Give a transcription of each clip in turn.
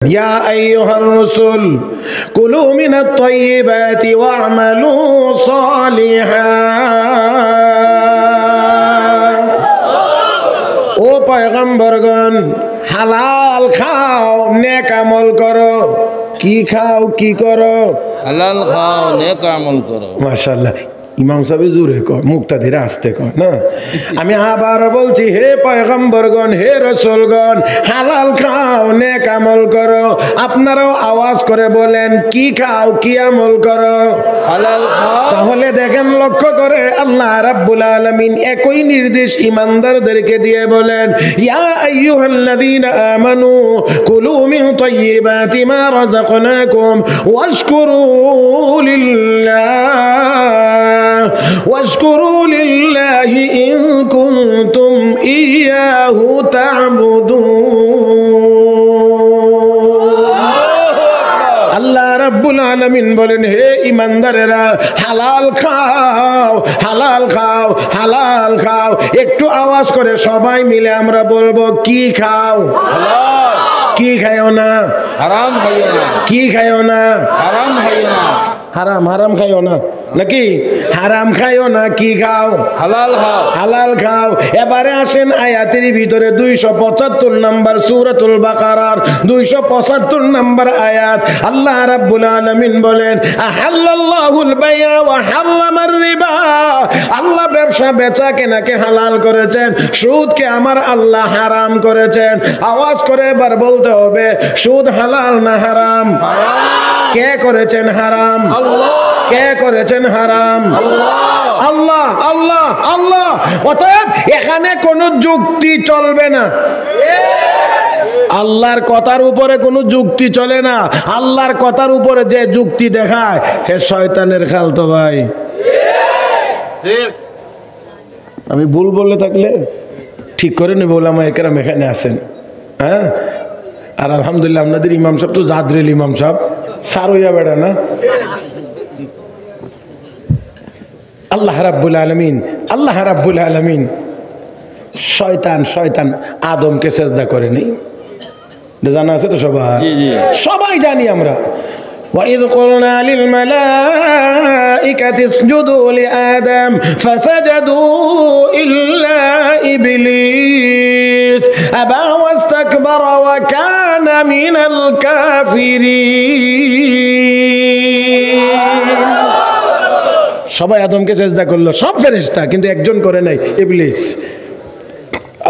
ইয়া আইয়ুহার রাসূল কুলু মিনাত তাইয়্যিবাতি ওয়া'মালু সালিহান। ও পয়গম্বরগণ, হালাল খাও, নেক আমল করো। কি খাও, কি করো? হালাল খাও, নেক আমল করো। মাশাআল্লাহ, ইমাম সাহেব জোরে কর, মুক্তাদিরা আস্তে কর না। আমি আবার বলছি, হে পয়গম্বরগণ, হে রাসূলগণ, হালাল খাও, নেক আমল করো। আপনারাও আওয়াজ করে বলেন, কি খাও, কি আমল করো? হালাল খাও। তাহলে দেখেন, লক্ষ্য করে আল্লাহ রাব্বুল আলামিন একই নির্দেশ ইমানদারদেরকে দিয়ে বলেন, ইয়া আইয়ুহাল্লাযীনা আমানু কুলু মিন তাইয়্যিবাতি মা রাযাকনাকুম ওয়াশকুরু লিল্লাহি ইন কুনতুম ইয়্যাহু তা'বুদুন। আল্লাহ রাব্বুল আলামিন বলেন, হে ঈমানদারেরা, হালাল খাও, হালাল খাও, হালাল খাও। একটু আওয়াজ করে সবাই মিলে আমরা বলবো, কি খাও? হালাল। কি খাইও না? হারাম খাইও না। কি খাইও না? হারাম খাইও না। হারাম হারাম খাইও না নাকি? হারাম খাইও না, কি খাও? হালাল খাও। হালাল খাও। এবারে আসেন আয়াতের ভিতরে 275 নম্বর সূরাতুল বাকারার 275 নম্বর আয়াত। আল্লাহ রাব্বুল আলামিন বলেন, আহাল্লাল্লাহুল বাই'a ওয়া হারামার রিবা। আল্লাহ ব্যবসা বেচা কেনাকে হালাল করেছেন, সুদকে আমার আল্লাহ হারাম করেছেন। আওয়াজ করে এবার বলতে হবে, সুদ হালাল না হারাম? কে করেছেন হারাম? আল্লাহ। কে করেছেন হারাম? আল্লাহ, আল্লাহ, আল্লাহ। অতএব এখানে কোনো যুক্তি চলবে না। আল্লাহর কথার উপরে কোনো যুক্তি চলে না। আল্লাহর কথার উপরে যে যুক্তি দেখায়, হে শয়তানের খালতো ভাই। ঠিক। আমি ভুল বলে থাকলে ঠিক করে নেব। ওলামা একরাম এখানে আছেন, হ্যাঁ। আর আলহামদুলিল্লাহ আপনাদের ইমাম সাহেব তো জাদরেল ইমাম সাহেব, সারইয়া বেড়া না। আল্লাহ রাব্বুল আলামিন, আল্লাহ রাব্বুল আলামিন শয়তান আদমকে সেজদা করেনি, জানা আছে তো সবাই? জি জি, সবাই জানি আমরা। وَإِذْ قُلْنَا لِلْمَلَائِكَةِ اسْجُدُوا لِآدَمَ فَسَجَدُوا إِلَّا إِبْلِيسَ أَبَى وَاسْتَكْبَرَ وَكَانَ مِنَ الْكَافِرِينَ। সবাই আদমকে সেজদা করলো, সব ফেরেশতা, কিন্তু একজন করে নাই, ইবলিস।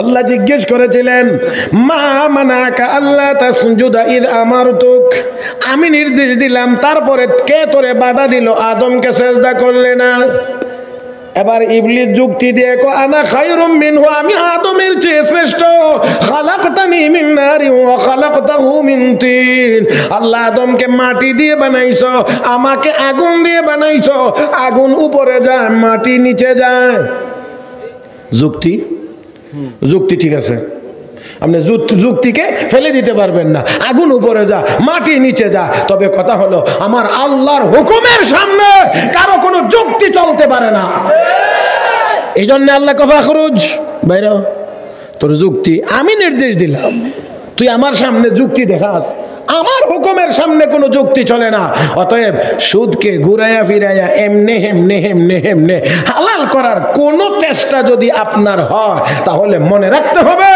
আল্লাহ জিজ্ঞেস করেছিলেন, মা মানাকা আল্লাহ তাসজুদা ইদ আমারতুক। আমি নির্দেশ দিলাম, তারপরে কে তোরে বাধা দিল আদমকে সেজদা করলে না? এবার ইবলিস যুক্তি দিয়ে কো, আনা খায়রুম মিনহু, আমি আদমের চেয়ে শ্রেষ্ঠ। খালাকতানি মিন নারিন ওয়া খালাকতাহু মিন তিন। আল্লাহ আদমকে মাটি দিয়ে বানাইছো, আমাকে আগুন দিয়ে বানাইছো। আগুন উপরে যায়, মাটি নিচে যায়। যুক্তি যুক্তি ঠিক আছে, আপনি যুক্তিকে ফেলে দিতে পারবেন না। আগুন উপরে যা, মাটি নিচে যা। তবে কথা হলো, আমার আল্লাহর হুকুমের সামনে কারো কোনো যুক্তি চলতে পারে না। এই জন্য আল্লাহ কফা খরুজ বাইরে, তোর যুক্তি আমি নির্দেশ দিলাম, তুই আমার সামনে যুক্তি দেখাস, আমার হুকুমের সামনে কোনো যুক্তি চলে না। অতএব সুদকে ঘুরাইয়া ফিরাইয়া এমনে হেমনে হেমনে হেমনে হালাল করার কোনো চেষ্টা যদি আপনার হয়, তাহলে মনে রাখতে হবে,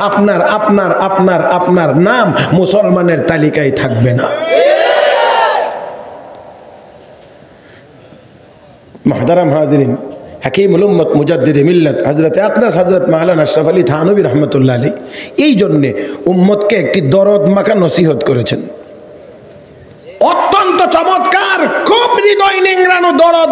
আপনার আপনার আপনার আপনার নাম মুসলমানের তালিকায় থাকবে না। মুহতারাম হাজিরিন, হাকিমুল উম্মত মুজাদ্দিদে মিল্লাত হযরত আকদাস হযরত মাওলানা আশরাফ আলী থানভী রাহমাতুল্লাহ আলাইহি এই জন্যে উম্মতকে একটি দরদ মাখা নসিহত করেছেন। অত্যন্ত চমৎকার, খুব হৃদয় নিংড়ানো দরদ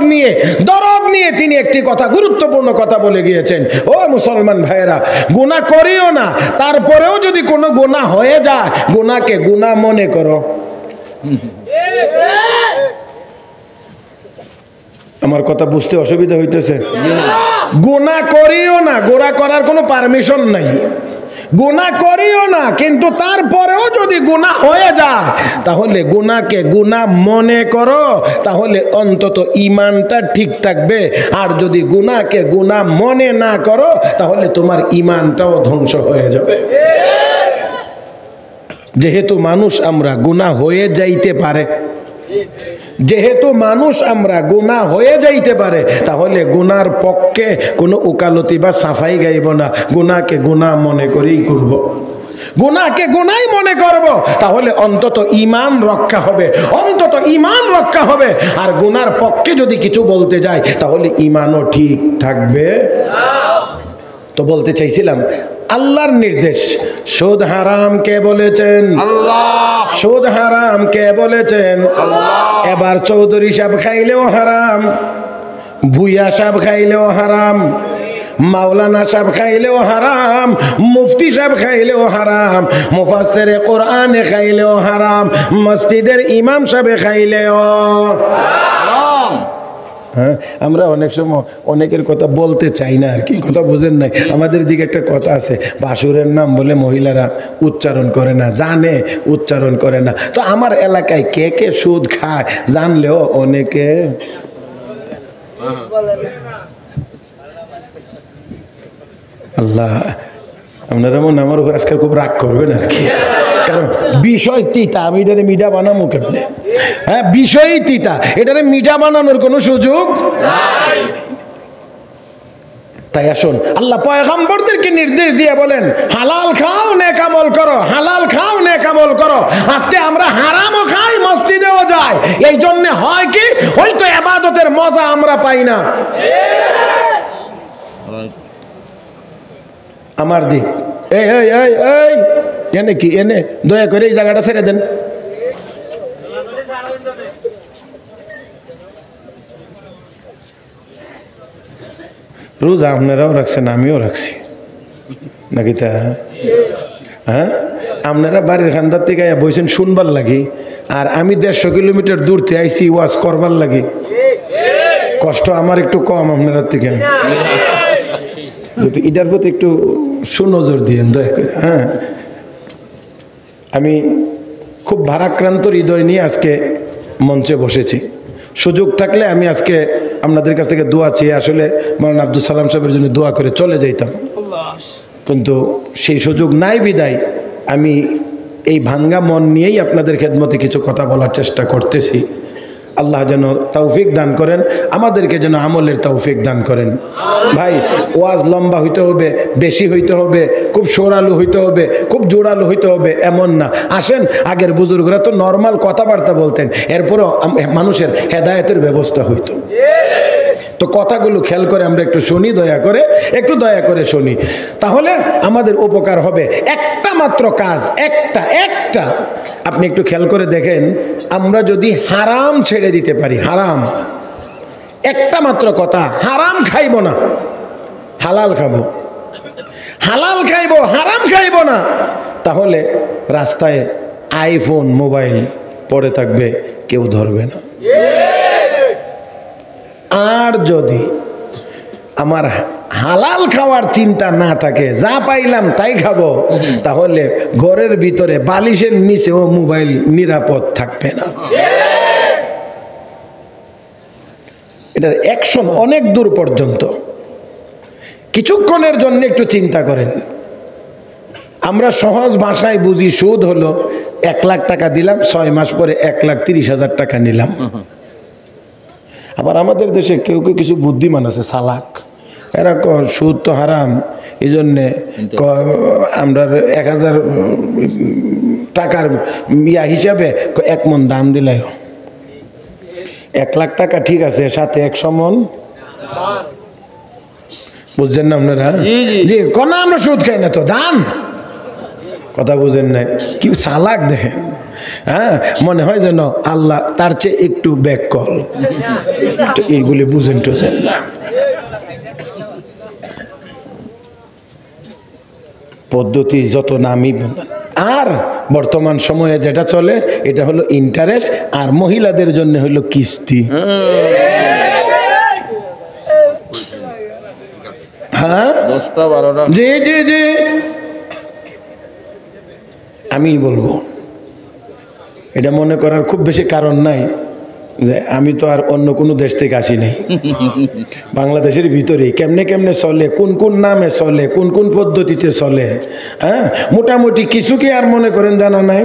নিয়ে তিনি একটি কথা, গুরুত্বপূর্ণ কথা বলে গিয়েছেন। ও মুসলমান ভাইয়েরা, গুনাহ করিও না, তারপরেও যদি কোনো গুনাহ হয়ে যায়, গুনাহকে গুনাহ মনে করো। আমার কথা বুঝতে অসুবিধা হইতেছে? গুনাহ করিও না, গুনাহ করার কোনো পারমিশন নাই। গুনাহ করিও না, কিন্তু তারপরেও যদি গুনাহ হয়ে যায়, তাহলে গুনাহকে গুনাহ মনে করো, তাহলে অন্তত ঈমানটা ঠিক থাকবে। আর যদি গুনাহকে গুনাহ মনে না করো, তাহলে তোমার ঈমানটাও ধ্বংস হয়ে যাবে। যেহেতু মানুষ আমরা, গুনাহ হয়ে যাইতে পারে, যেহেতু মানুষ আমরা, গুনাহ হয়ে যাইতে পারে, তাহলে গুনার পক্ষে কোনো উকালতি বা সাফাই গাইব না, গুনাহকে গুনাহ মনে করেই করব। গুনাহকে গুনাহই মনে করব, তাহলে অন্তত ঈমান রক্ষা হবে, অন্তত ঈমান রক্ষা হবে। আর গুনার পক্ষে যদি কিছু বলতে যায় তাহলে ঈমানও ঠিক থাকবে। তো বলতে চাইছিলাম, আল্লাহর নির্দেশ, সুদ হারাম কে বলেছেন? আল্লাহ। সুদ হারাম কে বলেছেন? এবার চৌধুরী সাহেব খাইলেও হারাম, ভুইয়া সাহেব খাইলেও হারাম, মাওলানা সাহেব খাইলেও হারাম, মুফতি সাহেব খাইলেও হারাম, মুফাসসিরে কোরআনে খাইলেও হারাম, মসজিদের ইমাম সাহেব খাইলেও। হ্যাঁ, আমরা অনেক সময় অনেকের কথা বলতে চাই না আর কি, কথা বুঝেন নাই। আমাদের দিকে একটা কথা আছে, বাসুরের নাম বলে মহিলারা উচ্চারণ করে না, জানে উচ্চারণ করে না। তো আমার এলাকায় কে কে সুদ খায় জানলেও অনেকে আল্লাহ, আপনারা মনে আমার উপর আজকাল খুব রাগ করবেন আর কি, কারণ বিষয় তিতা, আমি এটারে মিঠা বানাবো কেমনে? হ্যাঁ, বিষয় তিতা, এটারে মিঠা বানানোর কোনো সুযোগ নাই। তাই আসুন, আল্লাহ পয়গম্বরদেরকে নির্দেশ দিয়ে বলেন, হালাল খাও নেক আমল করো, হালাল খাও নেক আমল করো। আজকে আমরা হারামও খাই, মসজিদেও যাই, এই জন্য হয় কি, হয়তো ইবাদতের মজা আমরা পাই না। আমার দিক এই এই এই এই এনে কি, এনে দয়া করে এই জায়গাটা ছেড়ে দেন। রোজা আপনারাও রাখছেন, আমিও রাখছি নাকি? তা হ্যাঁ, আপনারা বাড়ির খান্দার থেকে বইছেন শুনবার লাগি, আর আমি 150 কিলোমিটার দূর থেকে আইসি ওয়াজ করবার লাগি। কষ্ট আমার একটু কম আপনার থেকে, যদি এটার প্রতি একটু সুনজর দিয়েন দয়া করে। হ্যাঁ, আমি খুব ভারাক্রান্ত হৃদয় নিয়ে আজকে মঞ্চে বসেছি। সুযোগ থাকলে আমি আজকে আপনাদের কাছ থেকে দোয়া চেয়ে আসলে মাওলানা আব্দুল সালাম সাহেবের জন্য দোয়া করে চলে যাইতাম, কিন্তু সেই সুযোগ নাই বিদায় আমি এই ভাঙ্গা মন নিয়েই আপনাদের খেদমতে কিছু কথা বলার চেষ্টা করতেছি। আল্লাহ যেন তৌফিক দান করেন, আমাদেরকে যেন আমলের তৌফিক দান করেন। ভাই, ওয়াজ লম্বা হইতে হবে, বেশি হইতে হবে, খুব সরালু হইতে হবে, খুব জোরালো হইতে হবে এমন না। আসেন, আগের বুজুর্গরা তো নর্মাল কথাবার্তা বলতেন, এরপরও মানুষের হেদায়েতের ব্যবস্থা হইতো। তো কথাগুলো খেয়াল করে আমরা একটু শুনি, দয়া করে একটু দয়া করে শুনি, তাহলে আমাদের উপকার হবে। একটা মাত্র কাজ, একটা আপনি একটু খেয়াল করে দেখেন, আমরা যদি হারাম ছেড়ে দিতে পারি, হারাম, একটা মাত্র কথা, হারাম খাইব না, হালাল খাবো, হালাল খাইব, হারাম খাইব না, তাহলে রাস্তায় আইফোন মোবাইল পড়ে থাকবে, কেউ ধরবে না। আর যদি আমার হালাল খাওয়ার চিন্তা না থাকে, যা পাইলাম তাই খাবো, তাহলে ঘরের ভিতরে বালিশের নিচেও মোবাইল নিরাপদ থাকবে না। এটার অ্যাকশন অনেক দূর পর্যন্ত। কিছুক্ষণের জন্য একটু চিন্তা করেন, আমরা সহজ ভাষায় বুঝি, সুদ হলো 1 লাখ টাকা দিলাম, 6 মাস পরে 1,30,000 টাকা নিলাম। আবার আমাদের দেশে কেউ কেউ কিছু বুদ্ধিমান আছে, চালাক, এরা সুদ তো হারাম, এই জন্যে আমরা 1000 টাকার ইয়া হিসাবে 1 মণ দাম দিলাই, 1 লাখ টাকা ঠিক আছে, সাথে 100 মণ, বুঝছেন না আপনারা? জি, কোন আমরা সুদ খাই না তো, দান, কথা বুঝেন নাই? কি চালাক দেখেন। হ্যাঁ, মনে হয় যেন আল্লাহ তার চেয়ে একটু ব্যাককল, এইগুলি বুঝেন টুঝেন না। পদ্ধতি যত নামই, আর বর্তমান সময়ে যেটা চলে এটা হলো ইন্টারেস্ট, আর মহিলাদের জন্য হলো কিস্তি। হ্যাঁ, 10টা-12টা। জি জি জি, আমি বলবো, এটা মনে করার খুব বেশি কারণ নাই। যে আমি তো আর অন্য কোনো দেশ থেকে আসি নাই, বাংলাদেশের ভিতরেই কেমনে কেমনে চলে, কোন কোন নামে চলে, কোন কোন পদ্ধতিতে চলে, হ্যাঁ মোটামুটি কিছু কি আর মনে করেন জানা নাই।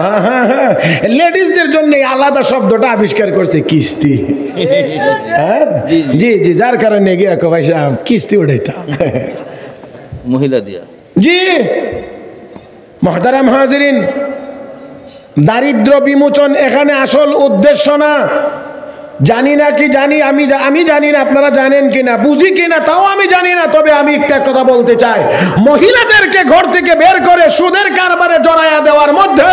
হ্যাঁ হ্যাঁ হ্যাঁ, লেডিসদের জন্য আলাদা শব্দটা আবিষ্কার করছে কিস্তি। হ্যাঁ জি জি, যার কারণে গিয়ে ভাই সাহেব কিস্তি উঠাইতাম মহিলা দিয়া। জি মুহতারাম হাজিরিন, দারিদ্র বিমোচন এখানে আসল উদ্দেশ্য না। জানি না কি জানি, আমি জানি না আপনারা জানেন কিনা, বুঝি কিনা তাও আমি জানি না। তবে আমি একটা কথা বলতে চাই, মহিলাদেরকে ঘর থেকে বের করে সুদের কারবারে জড়ায়া দেওয়ার মধ্যে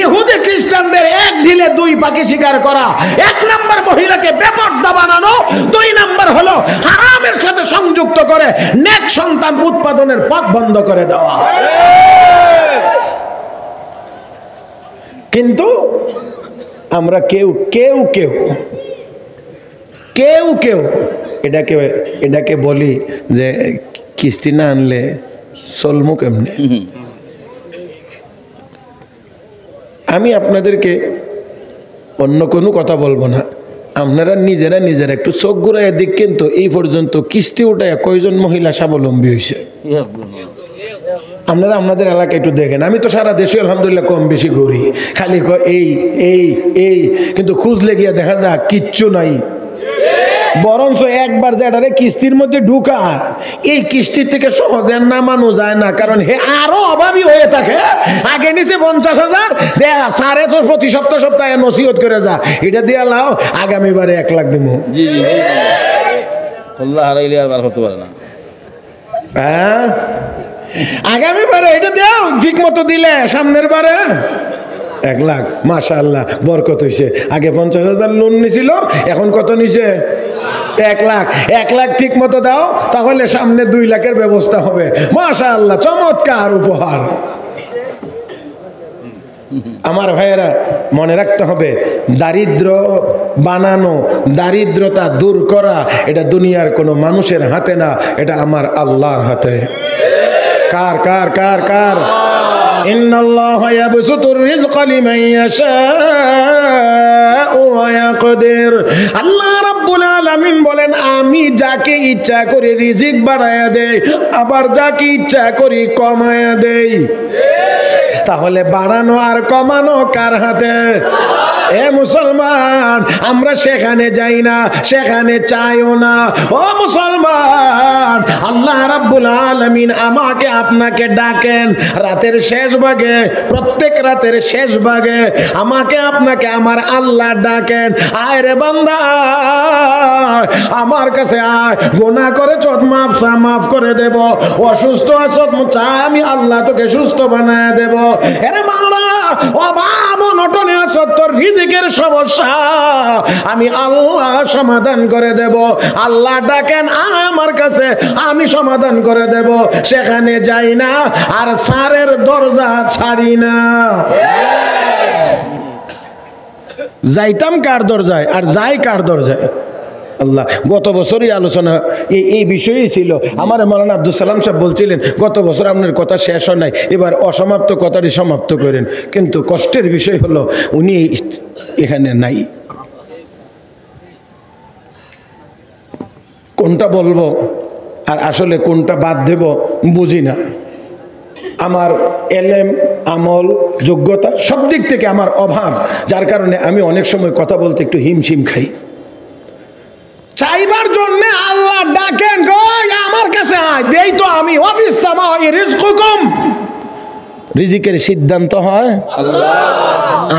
ইহুদি খ্রিস্টানদের এক ঢিলে দুই পাখি শিকার করা। এক নাম্বার মহিলাকে বেপরদা বানানো, দুই নাম্বার হলো হারামের সাথে সংযুক্ত করে নেক সন্তান উৎপাদনের পথ বন্ধ করে দেওয়া। কিন্তু আমরা কেউ কেউ কেউ কেউ কেউ এটাকে বলি যে কিস্তি না আনলে চলমু কেমনে। আমি আপনাদেরকে অন্য কোনো কথা বলবো না, আপনারা নিজেরা একটু চোখ ঘুরাইয়া দেখেন তো এই পর্যন্ত কিস্তি উঠায় কয়জন মহিলা স্বাবলম্বী হয়েছে। আপনারা আপনাদের এলাকায় একটু দেখেন। আমি তো সারা দেশে আলহামদুলিল্লাহ কম বেশি ঘুরি, খালি এই এই এই, কিন্তু খুঁজলে গিয়ে দেখা যায় কিচ্ছু নাই। বরঞ্চ একবার যেটারে কিস্তির মধ্যে ঢুকা, এই কিস্তির থেকে সহজে নামানো যায় না, কারণ হে আরো অভাবী হয়ে থাকে। আগে নিচে 50,000 দেয়া, সারে তো প্রতি সপ্তাহে নসিহত করে যা, এটা দিয়া লাও, আগামীবারে 1 লাখ দিব। জি জি, আল্লাহ হারাইলে আর বার হতে পারে না। হ্যাঁ, আগামীবারে এটা দাও, ঠিক মতো দিলে সামনের বারে 1 লাখ। মাশাআল্লাহ, বরকত হইছে। আগে 50,000 লোন নিছিল, এখন কত নিছে? 1 লাখ। 1 লাখ ঠিক মতো দাও, তাহলে সামনে 2 লাখের ব্যবস্থা হবে। মাশাআল্লাহ, চমৎকার উপহার। আমার ভাইয়েরা, মনে রাখতে হবে, দারিদ্র বানানো, দারিদ্রতা দূর করা, এটা দুনিয়ার কোনো মানুষের হাতে না, এটা আমার আল্লাহর হাতে। কার কার কার কার? ইন্নাল্লাহা ইয়াবসুতুর রিজকা লিমান ইয়াশাউ ওয়া ইয়াকদির। আল্লাহ রাব্বুল আলামিন বলেন, আমি যাকে ইচ্ছা করি রিজিক বাড়ায়া দেই, আবার যাকে ইচ্ছা করি কমায়া দেই। তাহলে বাড়ানো আর কমানো কার হাতে? এ মুসলমান, আমরা সেখানে যাই না, সেখানে চাইও না। ও মুসলমান, আল্লাহ রাব্বুল আলামিন আমাকে আপনাকে ডাকেন রাতের শেষ ভাগে, প্রত্যেক রাতের শেষ ভাগে আমাকে আপনাকে আমার আল্লাহ ডাকেন, আয় রে বান্দা আমার কাছে আয়, গুনাহ করেছ মাফ করে দেব, অসুস্থ আছো চা, আমি আল্লাহ তোকে সুস্থ বানায় দেব। এরে বাংলা, অভাব অনটনে আছো, তোর রিজিকের সমস্যা আমি আল্লাহ সমাধান করে দেব। আল্লাহ ডাকেন আমার কাছে, আমি সমাধান করে দেব। সেখানে যাই না, আর সারের দরজা ছাড়ি না। যাইতাম কার দরজায়, আর যাই কার দরজায়? আল্লাহ। গত বছরই আলোচনা এই বিষয়েই ছিল। আমার মাওলানা আব্দুল সালাম সাহেব বলছিলেন, গত বছর আপনার কথা শেষ হয় নাই, এবার অসমাপ্ত কথাটি সমাপ্ত করেন। কিন্তু কষ্টের বিষয় হলো উনি এখানে নাই। কোনটা বলবো আর আসলে কোনটা বাদ দেব বুঝি না। আমার এলেম, আমল, যোগ্যতা সব দিক থেকে আমার অভাব, যার কারণে আমি অনেক সময় কথা বলতে একটু হিমশিম খাই। চাইবার জন্য আল্লাহ ডাকেন, আমার কাছে আয়, দেই তো আমি। অফিস সামাই রিজকুকুম, রিজিকের সিদ্ধান্ত হয়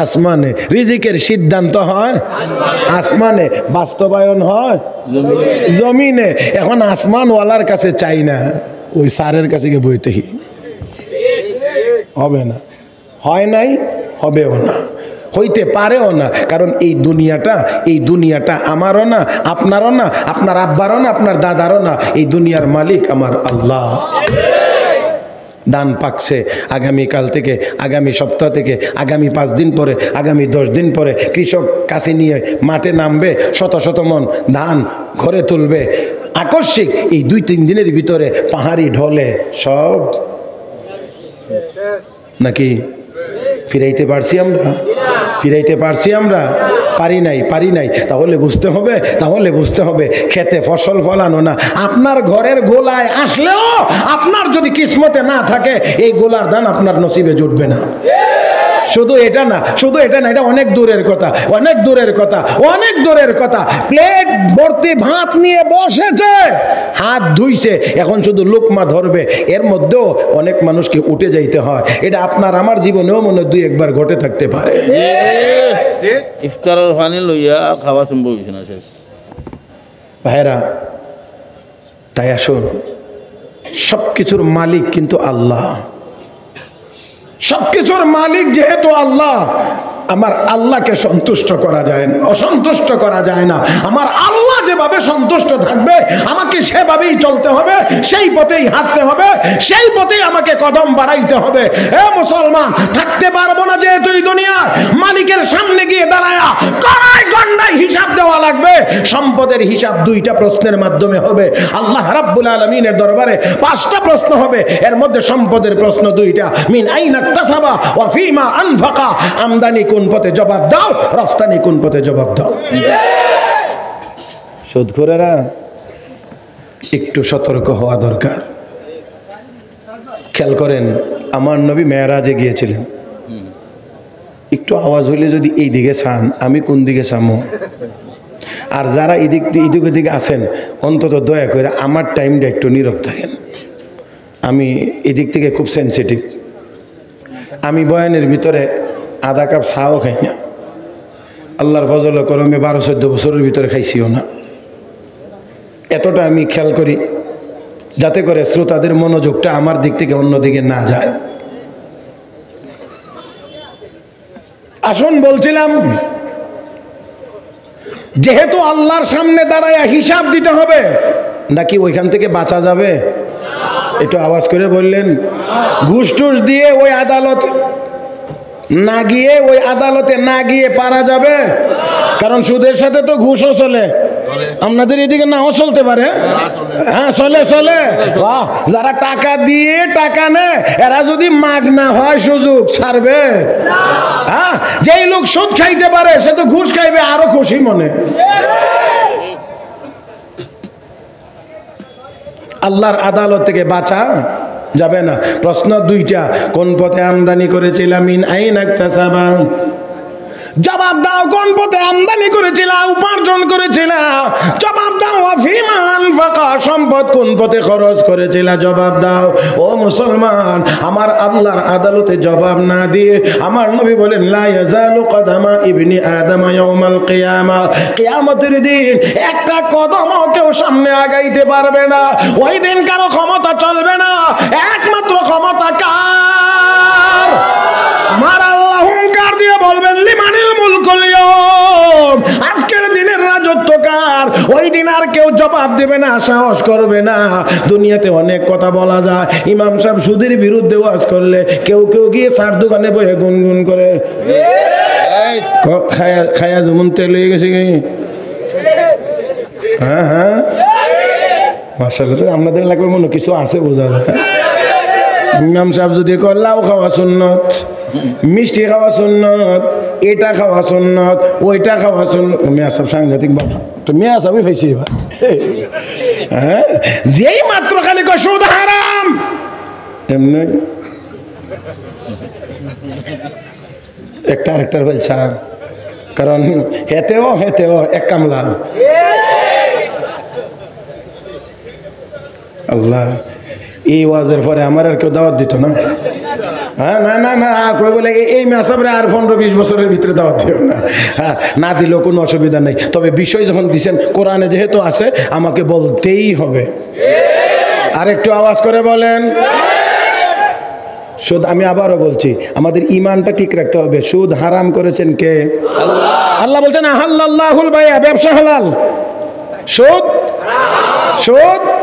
আসমানে, রিজিকের সিদ্ধান্ত হয় আসমানে, বাস্তবায়ন হয় জমিনে। এখন আসমানওয়ালার কাছে চাই না, ওই সারের কাছে গিয়ে বইতেই হবে না, হয় নাই, হবেও না, হইতে পারেও না। কারণ এই দুনিয়াটা আমারও না, আপনারও না, আপনার আব্বারও না, আপনার দাদারও না। এই দুনিয়ার মালিক আমার আল্লাহ। ধান পাকছে, আগামীকাল থেকে, আগামী সপ্তাহ থেকে, আগামী 5 দিন পরে, আগামী 10 দিন পরে কৃষক কাছে নিয়ে মাঠে নামবে, শত শত মন ধান ঘরে তুলবে। আকস্মিক এই 2-3 দিনের ভিতরে পাহাড়ি ঢলে সব নাকি ফিরাইতে পারছি আমরা? পারি নাই, তাহলে বুঝতে হবে খেতে ফসল ফলানো না, আপনার ঘরের গোলায় আসলেও আপনার যদি কিসমতে না থাকে এই গোলার ধান আপনার নসিবে জুটবে না। শুধু এটা না, এটা অনেক দূরের কথা। প্লেট ভর্তি ভাত নিয়ে বসেছে, হাত ধুইছে, এখন শুধু লোকমা ধরবে, এর মধ্যেও অনেক মানুষকে উঠে যাইতে হয়। এটা আপনার আমার জীবনেও মনে হয় 2-1 বার ঘটে থাকতে পারে। ইফতারের পানি লইয়া খাওয়া সম্ভব হইছে না শেষ। ভাইরা, তাই আসুন, সবকিছুর মালিক কিন্তু আল্লাহ। সবকিছুর মালিক যেহেতু আল্লাহ, আমার আল্লাহকে সন্তুষ্ট করা যায় না, অসন্তুষ্ট করা যায় না। আমার আল্লাহ যেভাবে সন্তুষ্ট থাকবে আমাকে সেভাবেই চলতে হবে, সেই পথেই হাঁটতে হবে, সেই পথেই আমাকে কদম বাড়াইতে হবে। হে মুসলমান, থাকতে পারবো না যেহেতু এই দুনিয়ায়, মালিকের সামনে গিয়ে দাঁড়ায়া কড়াই গন্ডায় হিসাব দেওয়া লাগবে। সম্পদের হিসাব 2টা প্রশ্নের মাধ্যমে হবে। আল্লাহ রাব্বুল আলামিনের দরবারে 5টা প্রশ্ন হবে, এর মধ্যে সম্পদের প্রশ্ন 2টা, মিন আইনা ইকতাসাবা ওয়া ফিমা আনফাকা। আমদানি কোন পথে, জবাব দাও। রফতানি কোন পথে, জবাব দাও। সুদখোরেরা একটু সতর্ক হওয়া দরকার। খেয়াল করেন, আমার নবী মেরাজে গিয়েছিলেন, একটু আওয়াজ হইলে যদি এই দিকে চান, আমি কোন দিকে চামো? আর যারা এদিকে আছেন, অন্তত দয়া করে আমার টাইমটা একটু নীরব থাকেন। আমি এদিক থেকে খুব সেন্সিটিভ। আমি বয়ানের ভিতরে আধা কাপ চাও খাই না, আল্লাহর ফজল করমে 12-14 বছরের ভিতরে খাইছিও না। এতটা আমি খেয়াল করি যাতে করে শ্রোতাদের মনোযোগটা আমার দিক থেকে অন্যদিকে না যায়। আসুন, বলছিলাম যেহেতু আল্লাহর সামনে দাঁড়ায় হিসাব দিতে হবে, নাকি ওইখান থেকে বাঁচা যাবে? একটু আওয়াজ করে বললেন। ঘুষ টুস দিয়ে ওই আদালতে না গিয়ে পারা যাবে? কারণ সুদের সাথে তো ঘুষও চলে, আপনাদের এদিকে নাও চলতে পারে। হ্যাঁ, চলে। বাহ, যারা টাকা দিয়ে টাকা নেয় এরা যদি মাগনা হয় সুযোগ ছাড়বে? হ্যাঁ, যেই লোক সুদ খাইতে পারে সে তো ঘুষ খাইবে আরো খুশি মনে। আল্লাহর আদালত থেকে বাঁচা যাবে না। প্রশ্ন 2টা, কোন পথে আমদানি করেছিলাম? মিন আইনা ইকতাসাবা। জবাব দাও, কোন পথে আমদানি করেছিলা, উপার্জন করেছিলা? জবাব দাও। ফিমা আনফাকা, সম্পদ কোন পথে খরচ করেছিলা? জবাব দাও। ও মুসলমান, আমার আল্লাহর আদালতে জবাব না দিয়ে আমার নবী বলেন, লা ইয়াজালু কদামা ইবনি আদম ইয়াউমাল কিয়ামা। কিয়ামতের দিন একটা কদমও কেউ সামনে আগাইতে পারবে না। ওই দিন কারো ক্ষমতা চলবে না, একমাত্র ক্ষমতা কার? আমার আল্লাহ হুঙ্কার দিয়ে বলবেন, লিমানিল মুলকুল ইয়াউম, আজকের দিনের রাজত্ব কার? ওই দিন আর কেউ জবাব দেবে না, সাহস করবে না। দুনিয়াতে অনেক কথা বলা যায়। ইমাম সাহেব সুদের বিরুদ্ধে ওয়াজ করলে কেউ গিয়ে চার দোকানে বসে গুনগুন করে, খায়া যেমন তেল হয়ে গেছে। হ্যাঁ, মাশাআল্লাহ, আপনাদের লাগবে মনে কিছু আছে, বোঝা যায়। ইমাম সাহেব যদি কয় লাউ খাওয়া সুন্নত, মিষ্টি খাওয়া সুন্নত, এটা খাওয়া সুন্নত, ওইটা খাওয়া সুন্নত, মিয়া সাহেব সাংঘাতিক বাবা, তো মিয়া সাহেবই পাইছি এবার। হ্যাঁ, যেই মাত্র খালি কয় সুদ হারাম, এমনি একটা আরেকটার বলছা, কারণ হেতেও এক কামলা। আল্লাহ, এই ওয়াজের পরে আমার আর কেউ দাওয়াত দিত না। হ্যাঁ, না, আর কই বলে এই মেসাবরে আর 15-20 বছরের ভিতরে দাওয়াত দিও না। হ্যাঁ, না দিলেও কোনো অসুবিধা নেই, তবে বিষয় যখন দিচ্ছেন কোরআনে যেহেতু আছে আমাকে বলতেই হবে। আর একটু আওয়াজ করে বলেন। সুদ, আমি আবারও বলছি, আমাদের ঈমানটা ঠিক রাখতে হবে। সুদ হারাম করেছেন কে? আল্লাহ বলছেন, আহাল্লাল্লাহুল বাই'a, ব্যবসা হালাল, সুদ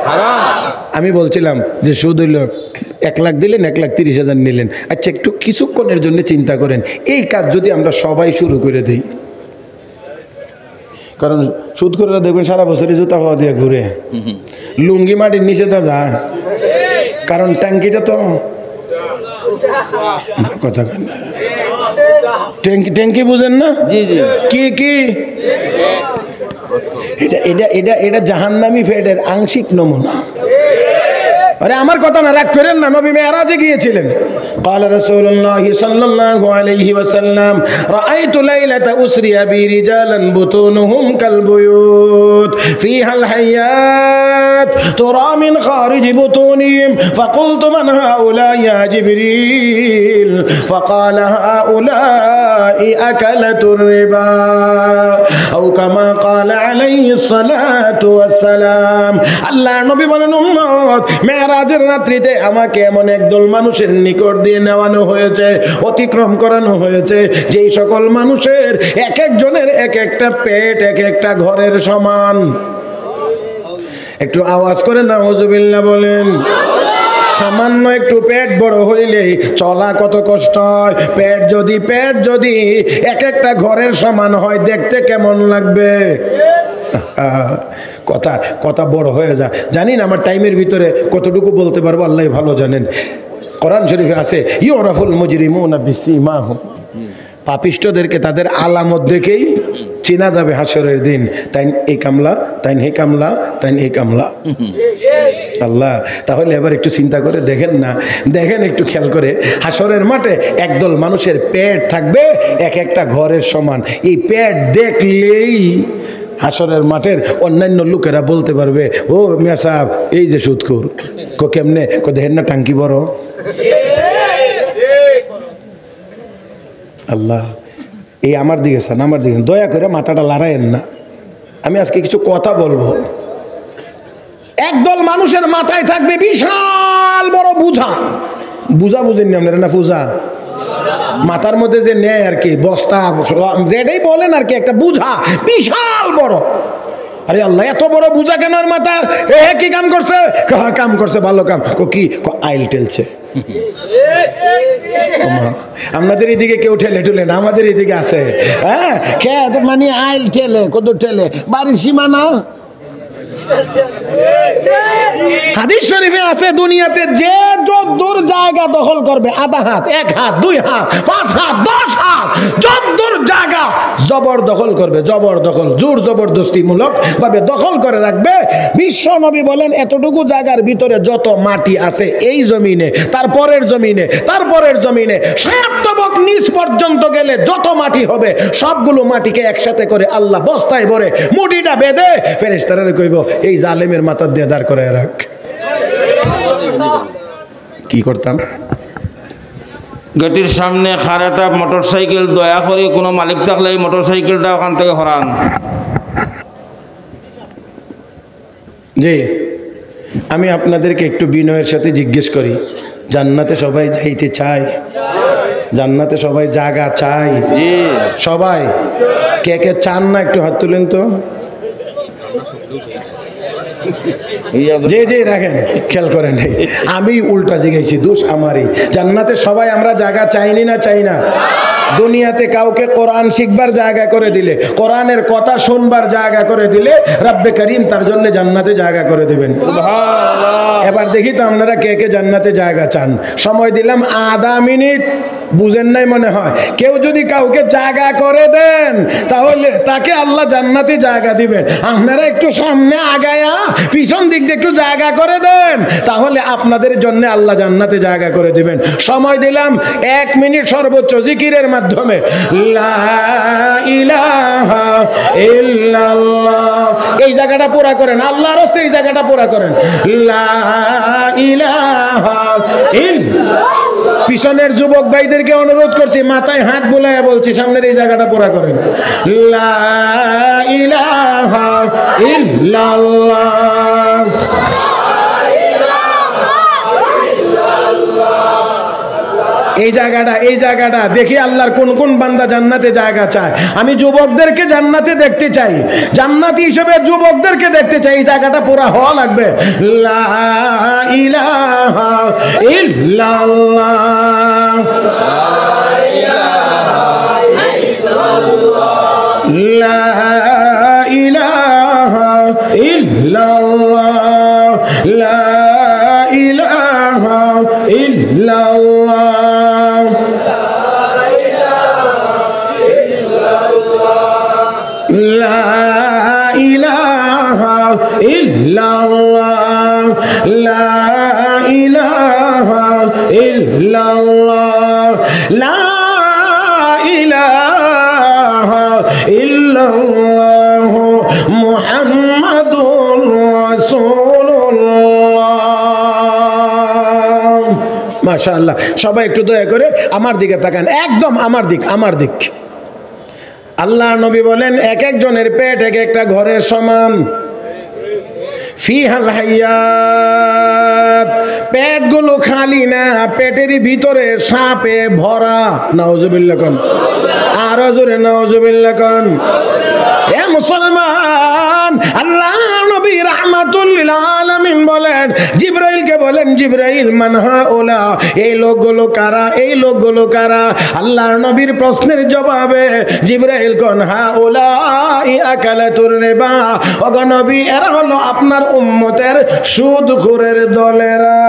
হারাম। আমি বলছিলাম যে সুদ হইল 1 লাখ দিলেন, 1,30,000 নিলেন। আচ্ছা, একটু কিছুক্ষণের জন্য চিন্তা করেন, এই কাজ যদি আমরা সবাই শুরু করে দিই, কারণ সুদ করে দেখবেন সারা বছরই জুতা পাওয়া দিয়ে ঘুরে, লুঙ্গি মাটির নিচে তো যায়, কারণ ট্যাঙ্কিটা তো কথা ট্যাঙ্কি বুঝেন না? জি জি কি কি এটা এটা এটা এটা জাহান্নামী ফেটের আংশিক নমুনা। আরে আমার কথা না, রাগ করেন না, নবী মেরাজে গিয়েছিলেন। قال رسول الله صلى الله عليه وسلم رأيت ليلة أسري بي رجالا بطونهم كالبيوت فيها الحيات ترى من خارج بطونهم فقلت من هؤلاء يا جبريل فقال هؤلاء أكلة الربا أو كما قال عليه الصلاة والسلام الله নবী বলেন উম্মত মেরাজের রাত্রিতে আমাকে এমন একদল মানুষের নিকট দিয়ে নেওয়ানো হয়েছে, অতিক্রম করানো হয়েছে, যেই সকল মানুষের এক একজনের এক একটা পেট এক একটা ঘরের সমান। একটু আওয়াজ করে নাউজুবিল্লাহ বলেন। সামান্য একটু পেট বড় হইলেই চলা কত কষ্ট হয়। পেট যদি এক একটা ঘরের সমান হয়, দেখতে কেমন লাগবে? কথা বড় হয়ে যায়। জানি না আমার টাইমের ভিতরে কতটুকু বলতে পারবো, আল্লাহ ভালো জানেন। কোরআন শরীফে আছে ইউরাফুল মুজরিমুনা বিসিমাহুম, পাপিষ্ঠদেরকে তাদের আলামত দেখেই চেনা যাবে হাসরের দিন। তাই এই কামলা, তাই হে কামলা, তাই এই কামলা। আল্লাহ, তাহলে এবার একটু চিন্তা করে দেখেন না, দেখেন একটু খেয়াল করে, হাসরের মাঠে একদল মানুষের পেট থাকবে এক একটা ঘরের সমান। এই পেট দেখলেই হাসরের মাঠের অন্যান্য লোকেরা বলতে পারবে, ও মিয়া সাহেব এই যে সুদখোর, কেমনে দেখেন না টাঙ্কি বড়। আল্লাহ, এই আমার দিকে চান, আমার দিকে দয়া করে মাথাটা লড়াইয়েন না। আমি আজকে কিছু কথা বলবো। একদল মানুষের মাথায় থাকবে বিশাল বড় বুঝা বুঝেননি আপনারা না? পূজা মাথার মধ্যে যে নেয় আর কি, বস্তা যেটাই বলেন আর কি, একটা বুঝা বিশাল বড়। আরে আল্লাহ, এত বড় বুঝা কেন ওর মাথা? কি কাম করছে? কাম করছে, ভালো কাম। কি আইল টেলছে? আপনাদের এদিকে কেউ ঠেলে টুলে না, আমাদের এদিকে আছে। হ্যাঁ, খেত মানে আইল ঠেলে, কত ঠেলে, বাড়ির সীমানা। হাদিস শরীফে আছে দুনিয়াতে যে যদ্দূর জায়গা দখল করবে, আধা হাত, 1 হাত, 2 হাত, 5 হাত, 10 হাত, যদ্দূর জায়গা জবরদখল করবে, জবরদখল জোর জবরদস্তি মূলক ভাবে দখল করে রাখবে, বিশ্ব নবী বলেন এতটুকু জায়গার ভিতরে যত মাটি আছে এই জমিনে, তারপরের জমিনে, তারপরের জমিনে, 7 তবক নিচ পর্যন্ত গেলে যত মাটি হবে সবগুলো মাটিকে একসাথে করে আল্লাহ বস্তায় ভরে মুঠিটা বেঁধে ফেরেশতারা কইব এই জালেমের মাথা দিয়ে দাঁড় করে রাখ। কি করতাম? গেটের সামনে খারাটা মোটরসাইকেল, দয়া করে কোনো মালিক থাকলে এই মোটরসাইকেলটা ওখান থেকে হরান। জি, আমি আপনাদেরকে একটু বিনয়ের সাথে জিজ্ঞেস করি, জান্নাতে সবাই যাইতে চায়? জান্নাতে সবাই জায়গা চায়? সবাই কে কে চান না একটু হাত তুলেন তো। জি জি রাখেন, খেয়াল করেন। আমি উল্টা জিগাইছি, দোষ আমারই। জান্নাতে সবাই আমরা জায়গা চাইনি না? চাই না? দুনিয়াতে কাউকে কোরআন শিখবার জায়গা করে দিলে, কোরআনের কথা শুনবার জায়গা করে দিলে রব্বে করিম তার জন্য জান্নাতে জায়গা করে দিবেন। এবার দেখি তো আপনারা কে কে জান্নাতে জায়গা চান। সময় দিলাম আধা মিনিট, বুঝেন নাই মনে হয়। কেউ যদি কাউকে জায়গা করে দেন তাহলে তাকে আল্লাহ জান্নাতে জায়গা দিবেন। আপনারা একটু সামনে আগায়া পিছন দিক দিয়ে একটু জায়গা করে দেন, তাহলে আপনাদের জন্য আল্লাহ জান্নাতে জায়গা করে দিবেন। সময় দিলাম 1 মিনিট সর্বোচ্চ জিকিরের মাধ্যমে। লা ইলাহা ইল্লাল্লাহ, এই জায়গাটা পুরা করেন, আল্লাহর রাস্তে এই জায়গাটা পুরা করেন। লা ইলাহা ইল্লাল্লাহ। পিছনের যুবক ভাইদেরকে অনুরোধ করছি, মাথায় হাত বুলাইয়া বলছি, সামনের এই জায়গাটা পুরা করেন। লা ইলাহা ইল্লাল্লাহ। এই জায়গাটা দেখি আল্লাহর কোন কোন বান্দা জান্নাতে জায়গা চায়। আমি যুবকদেরকে জান্নাতে দেখতে চাই, জান্নাতি হিসেবে যুবকদেরকে দেখতে চাই। এই জায়গাটা পুরা হওয়া লাগবে। লা ইলাহা ইল্লাল্লাহ, লা ইলাহা ইল্লাল্লাহ, লা ইলাহা ইল্লাল্লাহ। মাশাআল্লাহ। সবাই একটু দয়া করে আমার দিকে তাকান, একদম আমার দিক। আল্লাহ নবী বলেন এক একজনের পেট এক একটা ঘরের সমান। ফিহাল হায়াত, পেটগুলো খালি না, পেটের ভিতরে সাপে ভরা। নাউজুবিল্লাহ কোন, আরো জোরে নাউজুবিল্লাহ কোন। এ মুসলমান, আল্লাহ নবী রাহমাতুল লিল আলামিন বলেন, জিবরাইলকে বলেন, জিবরাইল মান হাউলা, এই লোকগুলো কারা, এই লোকগুলো কারা? আল্লাহর নবীর প্রশ্নের জবাবে জিবরাইল কোন হাউলা আকালাতুর রিবা, ওগো নবী এরা হলো আপনার উম্মতের সুদখোরের দলেরা।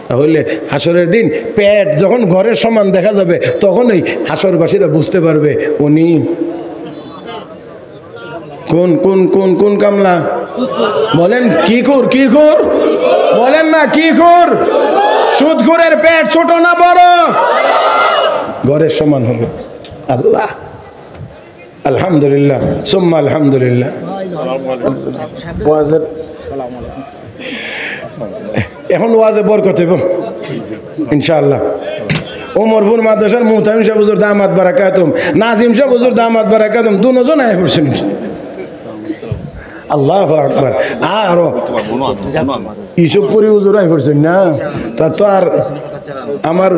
তাহলে হাসরের দিন পেট যখন ঘরের সমান দেখা যাবে, তখনই হাসরবাসীরা বুঝতে পারবে উনি কোন কোন কোন কোন কামলা। বলেন কি খুর বলেন না, কি খুর? সুদখোরের পেট ছোট না বড়? ঘরের সমান হবে। আল্লাহ, আলহামদুলিল্লাহ সুম্মা আলহামদুলিল্লাহ। এখন ওয়াজে বরকত হইব ইনশাআল্লাহ। ওমরপুর মাদ্রাসার মুহতামিম সাহেব হুজুর দামাত বারাকাতুম, নাজিম সাহেব হুজুর দামাত বারাকাতুম, দুজন আয় পড়ছেন। আল্লাহু আকবার। আর ইসবপুরি হুজুর আয় পড়ছেন না, তা তো আর আমার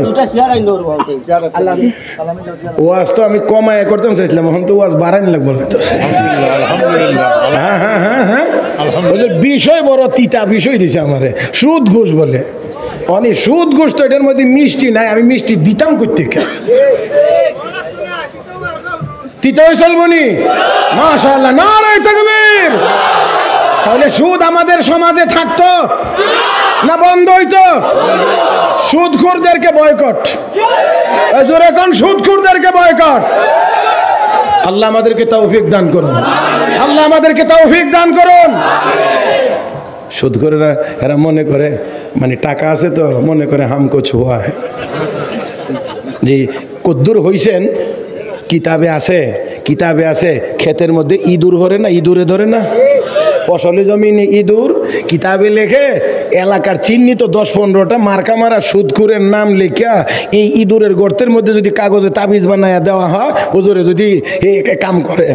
ওয়াজ তো আমি কমায় করতাম চাইছিলাম, এখন তো ওয়াজ বাড়ানি লাগবো লাগতেছে। হ্যাঁ হ্যাঁ হ্যাঁ হ্যাঁ, বিষয় বড় তিতা বিষয় দিছে আমারে, সুদ ঘুষ বলে। অনেক সুদ ঘুষ তো এটার মধ্যে মিষ্টি নাই, আমি মিষ্টি দিতাম করতে তিতাই চলবনি। মাশাআল্লাহ, নারায়ে তাকবীর। তাহলে সুদ আমাদের সমাজে থাকতো না বন্ধ হইতো? সুদখোরদেরকে বয়কট, এখন সুদখোরদেরকে বয়কট। আল্লাহ আমাদেরকে তৌফিক দান করুন, আল্লাহ আমাদেরকে তৌফিক দান করুন। সুদখোরেরা এরা মনে করে মানে টাকা আছে তো মনে করে হামকো ছোঁয়া জি। কদ্দুর হইছেন কিতাবে আছে, ক্ষেতের মধ্যে ইঁদুর ধরে না, ইঁদুরে ধরে না, ফসলি জমিনে ইঁদুর। কিতাবে লেখে এলাকার চিহ্নিত 10-15টা মার্কা মারা সুদখোরের নাম লেখা এই ইঁদুরের গর্তের মধ্যে যদি কাগজে তাবিজ বানায়া দেওয়া হয়, হুজুরে যদি এই কাম করে,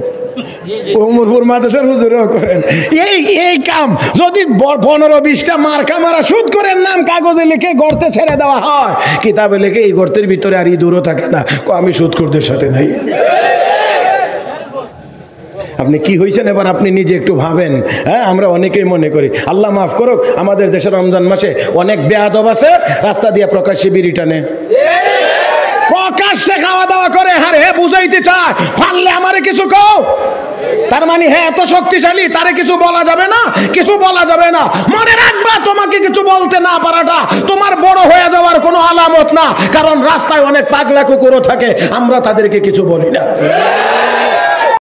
ওমরপুর মাদ্রাসার হুজুরেও করেন এই কাম, যদি 15-20টা মার্কা মারা সুদখোরের নাম কাগজে লিখে গর্তে ছেড়ে দেওয়া হয়, কিতাবে লিখে এই গর্তের ভিতরে আর ইঁদুরও থাকে না, আমি সুদখোরদের সাথে নাই। আপনি কি হয়েছেন এবার আপনি নিজে একটু ভাবেন। হ্যাঁ, আমরা অনেকেই মনে করি, আল্লাহ মাফ করুক, আমাদের দেশে রমজান মাসে অনেক বেয়াদব আছে, রাস্তা দিয়ে প্রকাশ্যে বিড়ি টানে, প্রকাশ্যে খাওয়া দাওয়া করে। হ্যাঁ হে বুঝাইতে চায়, পারলে আমারে কিছু কও। তার মানে হ্যাঁ এত শক্তিশালী, তারে কিছু বলা যাবে না, কিছু বলা যাবে না। মনে রাখবা, তোমাকে কিছু বলতে না পারাটা তোমার বড় হয়ে যাওয়ার কোনো আলামত না, কারণ রাস্তায় অনেক পাগলা কুকুরও থাকে, আমরা তাদেরকে কিছু বলি না।